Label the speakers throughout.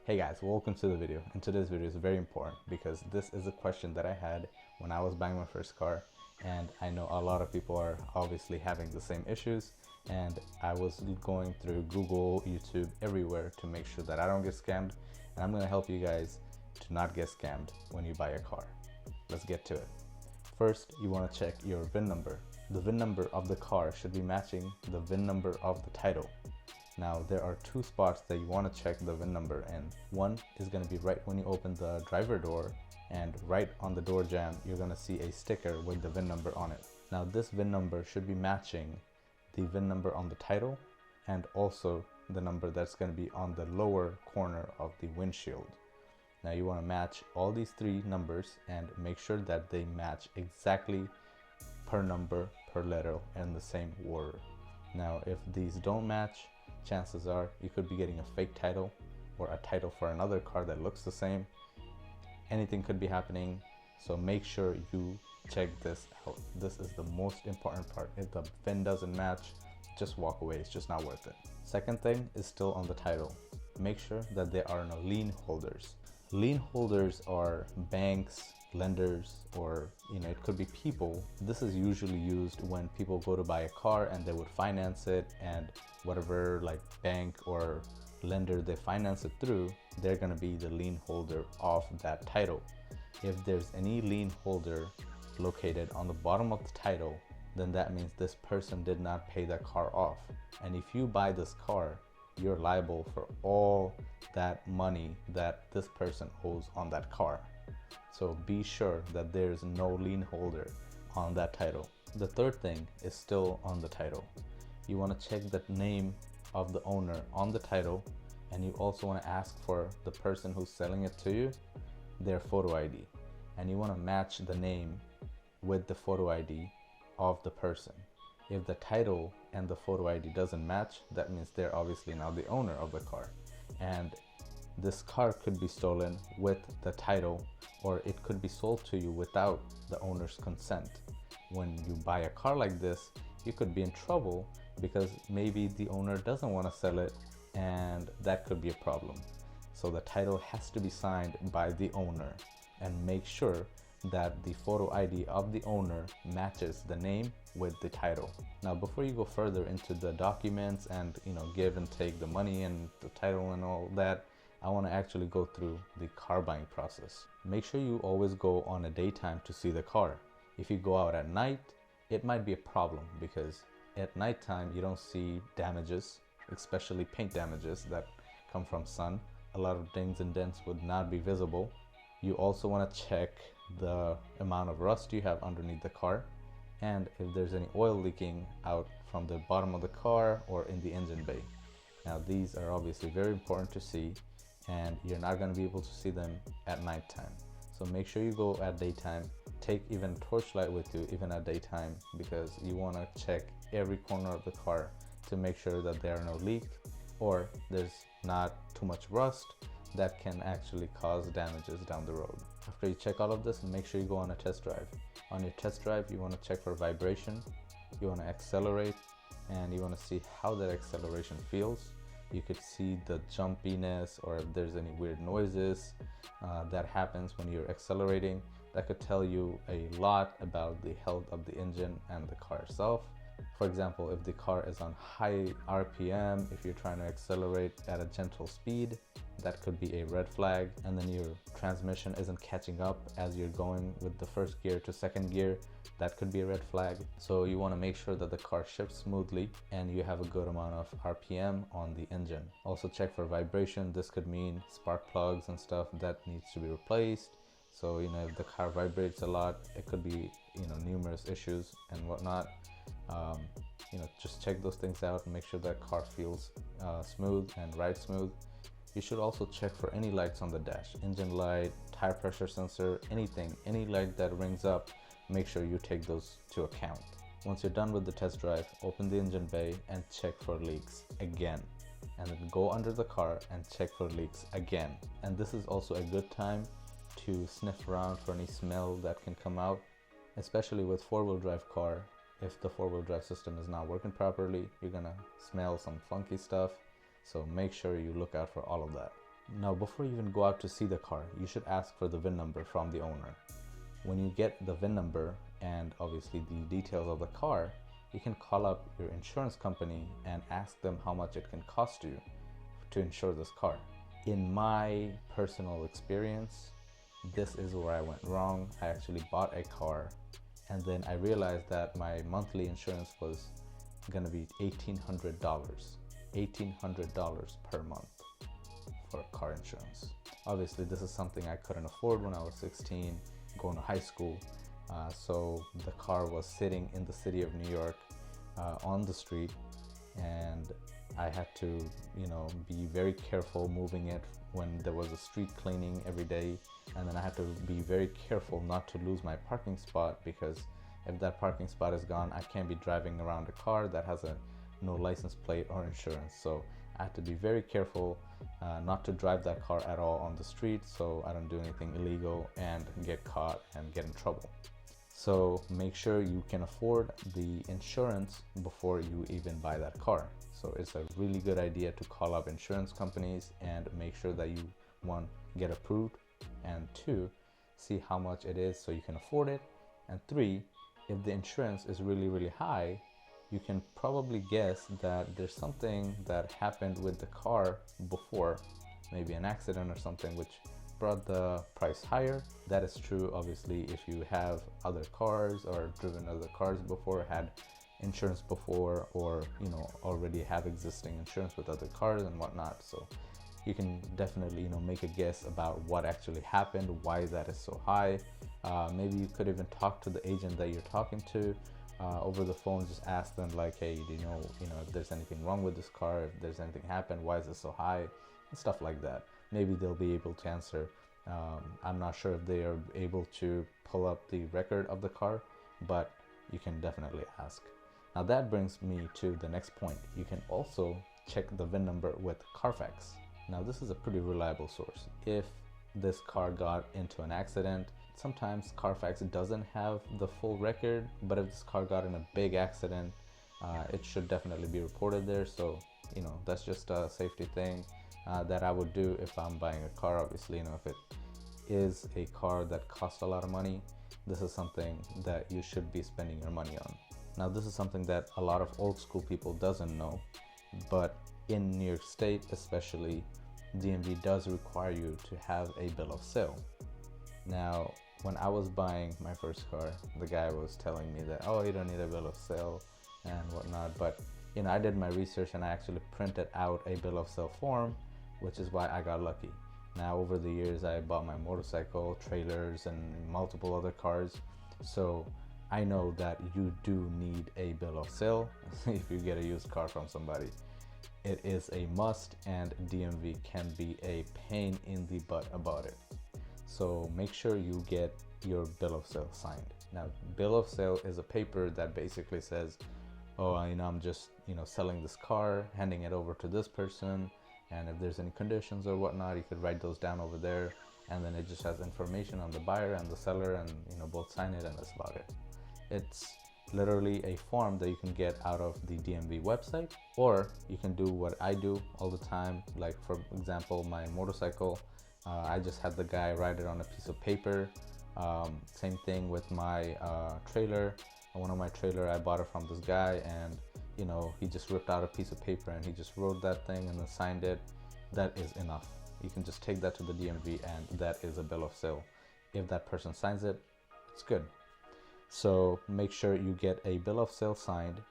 Speaker 1: Hey guys, welcome to the video. And today's video is very important because this is a question that I had when I was buying my first car, and I know a lot of people are obviously having the same issues, and I was going through Google, YouTube, everywhere to make sure that I don't get scammed, and I'm going to help you guys to not get scammed when you buy a car. Let's get to it. First, you want to check your VIN number. The VIN number of the car should be matching the VIN number of the title. Now, there are two spots that you want to check the VIN number in. One is going to be right when you open the driver door, and right on the door jamb, you're going to see a sticker with the VIN number on it. Now, this VIN number should be matching the VIN number on the title and also the number that's going to be on the lower corner of the windshield. Now, you want to match all these three numbers and make sure that they match exactly per number, per letter, and the same order. Now, if these don't match, chances are you could be getting a fake title or a title for another car that looks the same. Anything could be happening, so make sure you check this out. This is the most important part. If the VIN doesn't match, just walk away. It's just not worth it. Second thing is still on the title. Make sure that there are no lien holders. Lien holders are banks, lenders, or it could be people. This is usually used when people go to buy a car and they would finance it, and whatever like bank or lender they finance it through, they're going to be the lien holder of that title. If there's any lien holder located on the bottom of the title, then that means this person did not pay that car off. And if you buy this car, you're liable for all that money that this person owes on that car. So be sure that there's no lien holder on that title. The third thing is still on the title. You want to check the name of the owner on the title, and you also want to ask for the person who's selling it to you, their photo ID. And you want to match the name with the photo ID of the person. If the title and the photo ID doesn't match, that means they're obviously now the owner of the car. And this car could be stolen with the title, or it could be sold to you without the owner's consent. When you buy a car like this, you could be in trouble because maybe the owner doesn't want to sell it, and that could be a problem. So the title has to be signed by the owner, and make sure that the photo ID of the owner matches the name with the title. Now, before you go further into the documents and give and take the money and the title and all that, I want to actually go through the car buying process. Make sure you always go on a daytime to see the car. If you go out at night, it might be a problem because at nighttime you don't see damages, especially paint damages that come from sun. A lot of dings and dents would not be visible. You also want to check the amount of rust you have underneath the car, and if there's any oil leaking out from the bottom of the car or in the engine bay. Now, these are obviously very important to see, and you're not going to be able to see them at nighttime. So make sure you go at daytime. Take even a torchlight with you even at daytime, because you want to check every corner of the car to make sure that there are no leaks or there's not too much rust that can actually cause damages down the road. After you check all of this, make sure you go on a test drive. On your test drive, you want to check for vibration, you want to accelerate, and you want to see how that acceleration feels. You could see the jumpiness, or if there's any weird noises that happens when you're accelerating. That could tell you a lot about the health of the engine and the car itself. For example, if the car is on high RPM, if you're trying to accelerate at a gentle speed, that could be a red flag. And then your transmission isn't catching up as you're going with the first gear to second gear, that could be a red flag. So you want to make sure that the car shifts smoothly and you have a good amount of RPM on the engine. Also check for vibration. This could mean spark plugs and stuff that needs to be replaced. So if the car vibrates a lot, it could be numerous issues and whatnot. Just check those things out and make sure that car feels smooth and rides smooth. You should also check for any lights on the dash, engine light, tire pressure sensor, anything, any light that rings up, make sure you take those to account. Once you're done with the test drive, open the engine bay and check for leaks again, and then go under the car and check for leaks again. And this is also a good time to sniff around for any smell that can come out, especially with four-wheel drive car. If the four-wheel drive system is not working properly, you're gonna smell some funky stuff. So make sure you look out for all of that. Now, before you even go out to see the car, you should ask for the VIN number from the owner. When you get the VIN number and obviously the details of the car, you can call up your insurance company and ask them how much it can cost you to insure this car. In my personal experience, this is where I went wrong. I actually bought a car and then I realized that my monthly insurance was gonna be $1,800. $1,800 per month for car insurance. Obviously, this is something I couldn't afford when I was 16, going to high school. So the car was sitting in the city of New York on the street, and I had to, be very careful moving it when there was a street cleaning every day. And then I had to be very careful not to lose my parking spot, because if that parking spot is gone, I can't be driving around a car that has no license plate or insurance. So I had to be very careful not to drive that car at all on the street, so I don't do anything illegal and get caught and get in trouble. So make sure you can afford the insurance before you even buy that car. So it's a really good idea to call up insurance companies and make sure that you, one, get approved, and two, see how much it is so you can afford it, and three, if the insurance is really, really high, you can probably guess that there's something that happened with the car before, maybe an accident or something, which brought the price higher. That is true, obviously, if you have other cars or driven other cars before, had insurance before, or already have existing insurance with other cars and whatnot. So you can definitely make a guess about what actually happened, why that is so high. Maybe you could even talk to the agent that you're talking to over the phone. Just ask them like, hey, do you know if there's anything wrong with this car, if there's anything happened, why is it so high, and stuff like that. Maybe they'll be able to answer. I'm not sure if they are able to pull up the record of the car, but you can definitely ask. Now that brings me to the next point. You can also check the VIN number with Carfax. Now this is a pretty reliable source. If this car got into an accident, sometimes Carfax doesn't have the full record, but if this car got in a big accident, it should definitely be reported there. So that's just a safety thing that I would do if I'm buying a car. Obviously, if it is a car that costs a lot of money, this is something that you should be spending your money on. Now this is something that a lot of old school people doesn't know, but in New York State especially, DMV does require you to have a bill of sale. Now when I was buying my first car, the guy was telling me that, oh, you don't need a bill of sale and whatnot, but I did my research and I actually printed out a bill of sale form, which is why I got lucky. Now over the years, I bought my motorcycle, trailers, and multiple other cars, so I know that you do need a bill of sale if you get a used car from somebody. It is a must, and DMV can be a pain in the butt about it. So make sure you get your bill of sale signed. Now, bill of sale is a paper that basically says, oh, I'm just selling this car, handing it over to this person, and if there's any conditions or whatnot, you could write those down over there, and then it just has information on the buyer and the seller, and both sign it, and that's about it. It's literally a form that you can get out of the DMV website, or you can do what I do all the time. Like, for example, my motorcycle, I just had the guy write it on a piece of paper. Same thing with my trailer. One of my trailer, I bought it from this guy, and he just ripped out a piece of paper and he just wrote that thing and then signed it. That is enough. You can just take that to the DMV and that is a bill of sale. If that person signs it, it's good. So make sure you get a bill of sale signed,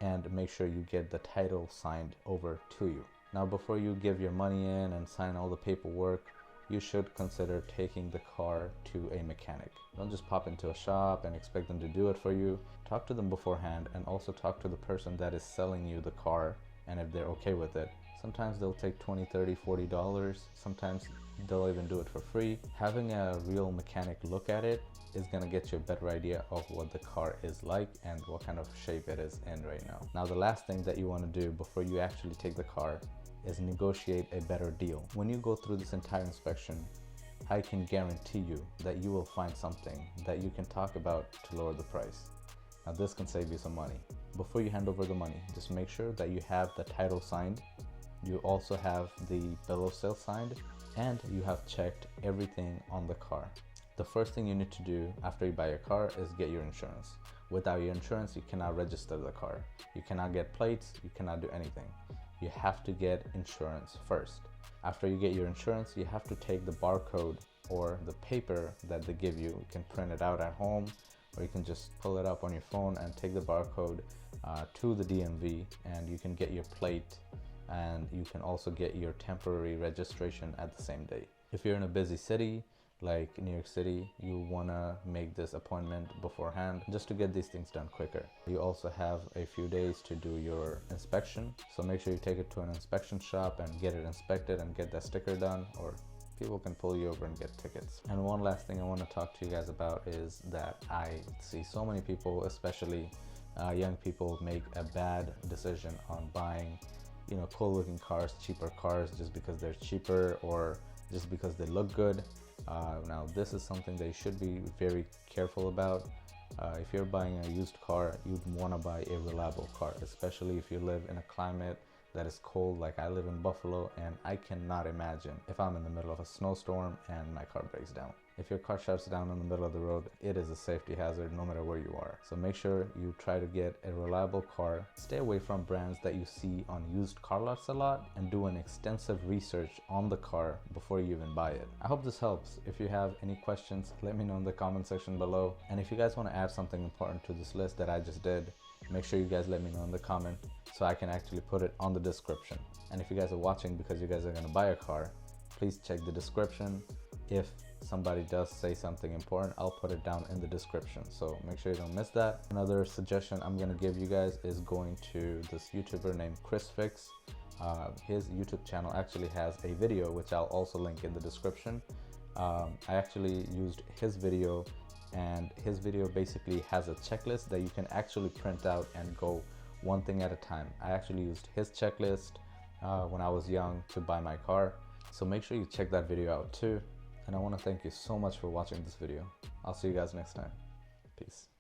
Speaker 1: and make sure you get the title signed over to you. Now before you give your money in and sign all the paperwork, you should consider taking the car to a mechanic. Don't just pop into a shop and expect them to do it for you. Talk to them beforehand, and also talk to the person that is selling you the car, and if they're okay with it. Sometimes they'll take $20, $30, $40. Sometimes they'll even do it for free. Having a real mechanic look at it is gonna get you a better idea of what the car is like and what kind of shape it is in right now. Now the last thing that you wanna do before you actually take the car is negotiate a better deal. When you go through this entire inspection, I can guarantee you that you will find something that you can talk about to lower the price. Now this can save you some money. Before you hand over the money, just make sure that you have the title signed you also have the bill of sale signed, and you have checked everything on the car. The first thing you need to do after you buy a car is get your insurance. Without your insurance, you cannot register the car. You cannot get plates, you cannot do anything. You have to get insurance first. After you get your insurance, you have to take the barcode or the paper that they give you. You can print it out at home, or you can just pull it up on your phone and take the barcode to the DMV, and you can get your plate, and you can also get your temporary registration at the same day. If you're in a busy city like New York City, you want to make this appointment beforehand just to get these things done quicker. You also have a few days to do your inspection, so make sure you take it to an inspection shop and get it inspected and get that sticker done, or people can pull you over and get tickets. And one last thing I want to talk to you guys about is that I see so many people, especially young people, make a bad decision on buying, you know, cool looking cars, cheaper cars, just because they're cheaper or just because they look good. Now this is something that you should be very careful about. If you're buying a used car, you'd want to buy a reliable car, especially if you live in a climate that is cold. Like I live in Buffalo, and I cannot imagine if I'm in the middle of a snowstorm and my car breaks down. If your car shuts down in the middle of the road, it is a safety hazard no matter where you are. So make sure you try to get a reliable car. Stay away from brands that you see on used car lots a lot, and do an extensive research on the car before you even buy it. I hope this helps. If you have any questions, let me know in the comment section below. And if you guys want to add something important to this list that I just did, make sure you guys let me know in the comment so I can actually put it on the description. And if you guys are watching because you guys are going to buy a car, please check the description. If somebody does say something important, I'll put it down in the description, so make sure you don't miss that. Another suggestion I'm going to give you guys is going to this YouTuber named Chris Fix. His YouTube channel actually has a video which I'll also link in the description. I actually used his video, and his video basically has a checklist that you can actually print out and go one thing at a time. I actually used his checklist when I was young to buy my car, so make sure you check that video out too. And I want to thank you so much for watching this video. I'll see you guys next time. Peace.